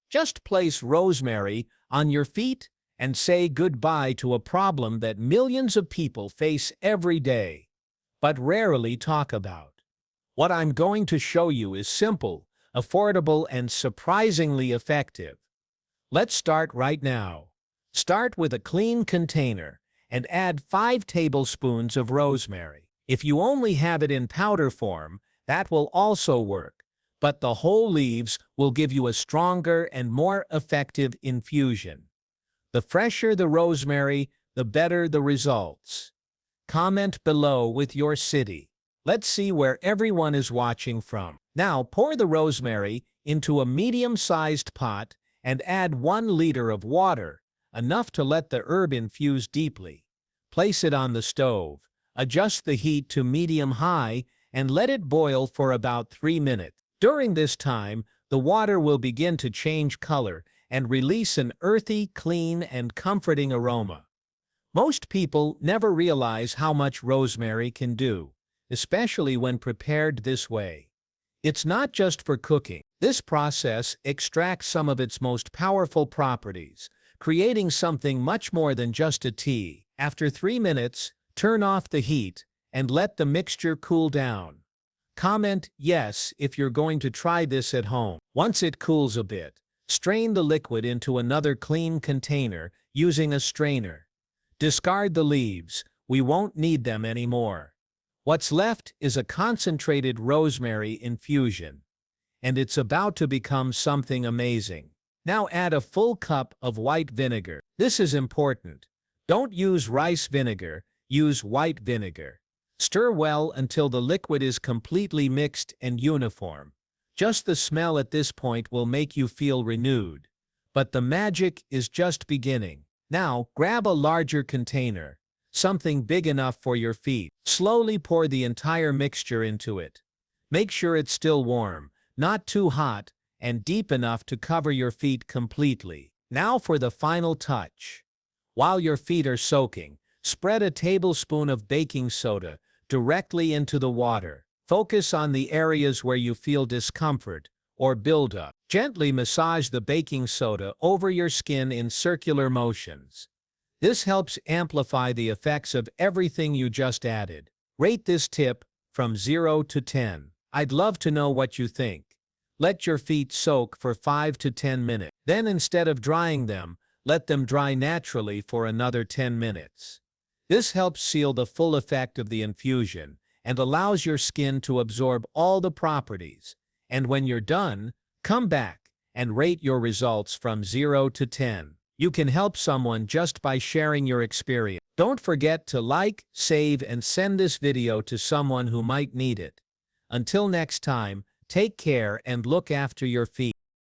Just place rosemary on your feet and say goodbye to a problem that millions of people face every day, but rarely talk about. What I'm going to show you is simple, affordable, and surprisingly effective. Let's start right now. Start with a clean container and add 5 tablespoons of rosemary. If you only have it in powder form, that will also work, but the whole leaves will give you a stronger and more effective infusion. The fresher the rosemary, the better the results. Comment below with your city. Let's see where everyone is watching from. Now pour the rosemary into a medium-sized pot and add 1 liter of water, enough to let the herb infuse deeply. Place it on the stove, adjust the heat to medium-high, and let it boil for about 3 minutes. During this time, the water will begin to change color and release an earthy, clean, and comforting aroma. Most people never realize how much rosemary can do, especially when prepared this way. It's not just for cooking. This process extracts some of its most powerful properties, creating something much more than just a tea. After 3 minutes, turn off the heat and let the mixture cool down. Comment yes if you're going to try this at home. Once it cools a bit, strain the liquid into another clean container using a strainer. Discard the leaves, we won't need them anymore. What's left is a concentrated rosemary infusion, and it's about to become something amazing. Now add a full cup of white vinegar. This is important. Don't use rice vinegar, use white vinegar. Stir well until the liquid is completely mixed and uniform. Just the smell at this point will make you feel renewed. But the magic is just beginning. Now, grab a larger container, something big enough for your feet. Slowly pour the entire mixture into it. Make sure it's still warm, not too hot, and deep enough to cover your feet completely. Now for the final touch. While your feet are soaking, spread a tablespoon of baking soda directly into the water. Focus on the areas where you feel discomfort or buildup. Gently massage the baking soda over your skin in circular motions. This helps amplify the effects of everything you just added. Rate this tip from 0 to 10. I'd love to know what you think. Let your feet soak for 5 to 10 minutes. Then instead of drying them, let them dry naturally for another 10 minutes. This helps seal the full effect of the infusion and allows your skin to absorb all the properties. And when you're done, come back and rate your results from 0 to 10. You can help someone just by sharing your experience. Don't forget to like, save, and send this video to someone who might need it. Until next time, take care and look after your feet.